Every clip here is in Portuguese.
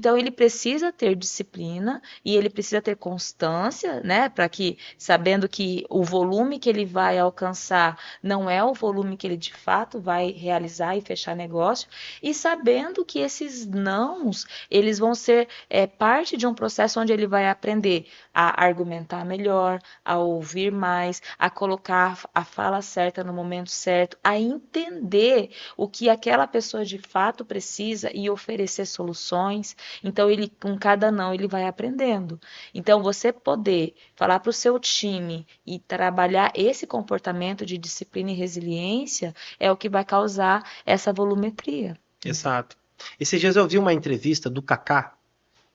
Então, ele precisa ter disciplina e ele precisa ter constância, né? Para que, sabendo que o volume que ele vai alcançar não é o volume que ele de fato vai realizar e fechar negócio, e sabendo que esses nãos, eles vão ser parte de um processo onde ele vai aprender a argumentar melhor, a ouvir mais, a colocar a fala certa no momento certo, a entender o que aquela pessoa de fato precisa e oferecer soluções. Então, ele, com cada não, ele vai aprendendo. Então, você poder falar para o seu time e trabalhar esse comportamento de disciplina e resiliência é o que vai causar essa volumetria. Exato. Esses dias eu vi uma entrevista do Kaká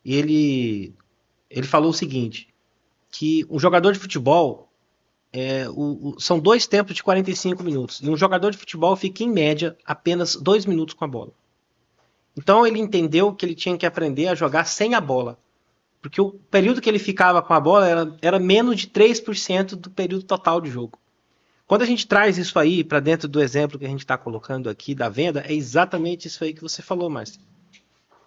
e ele falou o seguinte, que um jogador de futebol são 2 tempos de 45 minutos e um jogador de futebol fica em média apenas 2 minutos com a bola. Então ele entendeu que ele tinha que aprender a jogar sem a bola, porque o período que ele ficava com a bola era menos de 3% do período total de jogo. Quando a gente traz isso aí para dentro do exemplo que a gente está colocando aqui da venda, é exatamente isso aí que você falou, Márcio.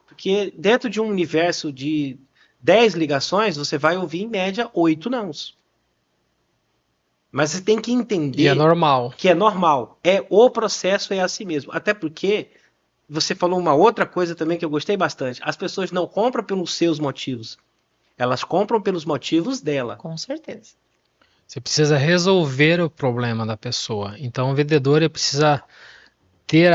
Porque dentro de um universo de 10 ligações, você vai ouvir em média 8 nãos. Mas você tem que entender... E é normal. Que é normal. O processo é assim mesmo. Até porque você falou uma outra coisa também que eu gostei bastante. As pessoas não compram pelos seus motivos. Elas compram pelos motivos dela. Com certeza. Você precisa resolver o problema da pessoa. Então o vendedor precisa ter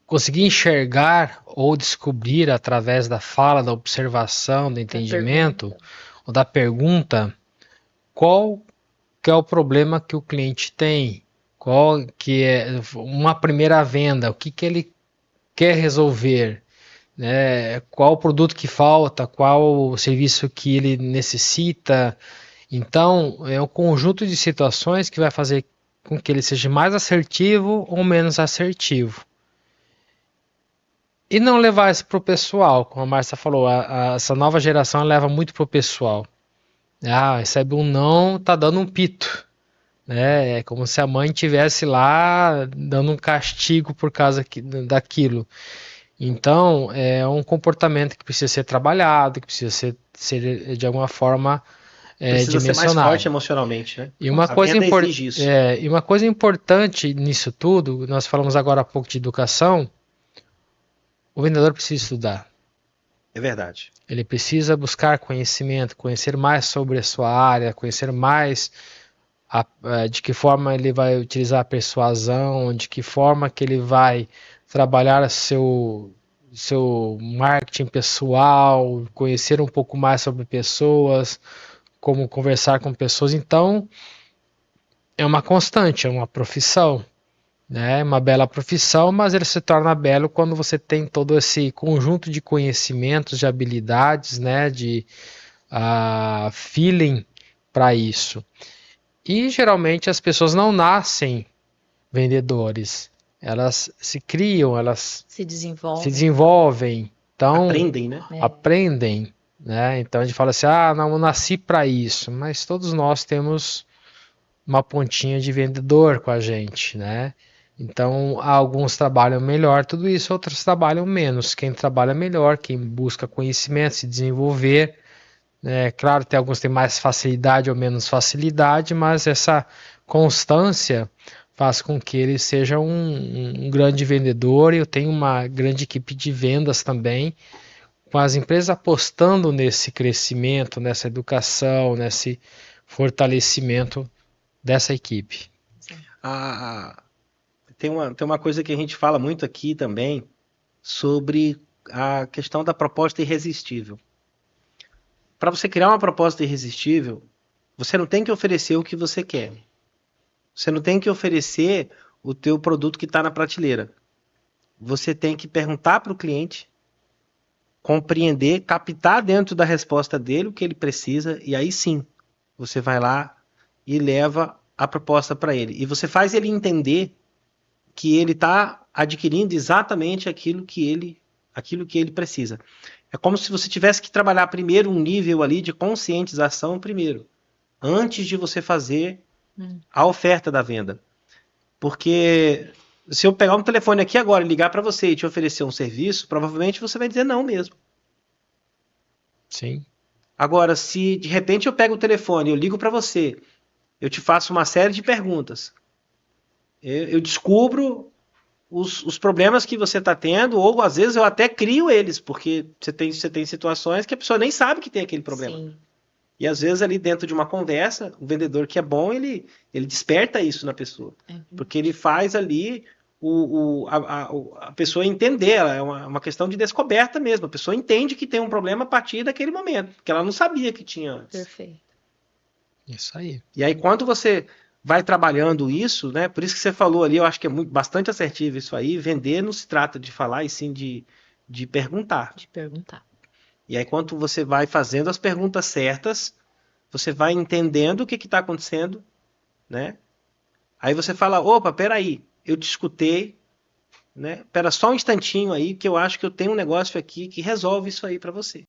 conseguir enxergar ou descobrir através da fala, da observação, do entendimento ou da pergunta qual que é o problema que o cliente tem, qual que é uma primeira venda, o que ele quer resolver, né? Qual o produto que falta, qual o serviço que ele necessita. Então, é um conjunto de situações que vai fazer com que ele seja mais assertivo ou menos assertivo. E não levar isso para o pessoal, como a Márcia falou, essa nova geração leva muito para o pessoal. Recebe um não, tá dando um pito. Né? É como se a mãe tivesse lá dando um castigo por causa daquilo. Então, é um comportamento que precisa ser trabalhado, que precisa ser de alguma forma precisa dimensionado. Ser mais forte emocionalmente, né? E uma coisa importante nisso tudo, nós falamos agora há pouco de educação, o vendedor precisa estudar. É verdade. Ele precisa buscar conhecimento, conhecer mais sobre a sua área, conhecer mais de que forma ele vai utilizar a persuasão, de que forma que ele vai trabalhar seu marketing pessoal, conhecer um pouco mais sobre pessoas, como conversar com pessoas. Então, é uma constante, é uma profissão. É uma bela profissão, mas ele se torna belo quando você tem todo esse conjunto de conhecimentos, de habilidades, né, de feeling para isso. E geralmente as pessoas não nascem vendedores, elas se criam, elas se desenvolvem, então aprendem, né? Aprendem, né? Então a gente fala assim, não nasci para isso, mas todos nós temos uma pontinha de vendedor com a gente, né? Então, alguns trabalham melhor tudo isso, outros trabalham menos. Quem trabalha melhor, quem busca conhecimento, se desenvolver. Claro, tem alguns que têm mais facilidade ou menos facilidade, mas essa constância faz com que ele seja um grande vendedor. Eu tenho uma grande equipe de vendas também, com as empresas apostando nesse crescimento, nessa educação, nesse fortalecimento dessa equipe. Tem uma coisa que a gente fala muito aqui também sobre a questão da proposta irresistível. Para você criar uma proposta irresistível, você não tem que oferecer o que você quer. Você não tem que oferecer o teu produto que está na prateleira. Você tem que perguntar para o cliente, compreender, captar dentro da resposta dele o que ele precisa, e aí sim, você vai lá e leva a proposta para ele. E você faz ele entender que ele está adquirindo exatamente aquilo que ele precisa. É como se você tivesse que trabalhar primeiro um nível ali de conscientização primeiro, antes de você fazer a oferta da venda. Porque Se eu pegar um telefone aqui agora e ligar para você e te oferecer um serviço, provavelmente você vai dizer não mesmo. Sim. Agora, se de repente eu pego o telefone e eu ligo para você, eu te faço uma série de perguntas, eu descubro os problemas que você está tendo, ou às vezes eu até crio eles, porque você tem situações que a pessoa nem sabe que tem aquele problema. Sim. E às vezes ali dentro de uma conversa, o vendedor que é bom, ele desperta isso na pessoa. Porque ele faz ali a pessoa entender, é uma questão de descoberta mesmo. A pessoa entende que tem um problema a partir daquele momento, porque ela não sabia que tinha antes. Perfeito. Isso aí. E aí quando você vai trabalhando isso, né? Por isso que você falou ali, eu acho que é bastante assertivo isso aí. Vender não se trata de falar, e sim de perguntar. De perguntar. E aí, quando você vai fazendo as perguntas certas, você vai entendendo o que está acontecendo, né? Aí você fala, opa, peraí, eu te escutei, né? Pera só um instantinho aí, que eu acho que eu tenho um negócio aqui que resolve isso aí para você.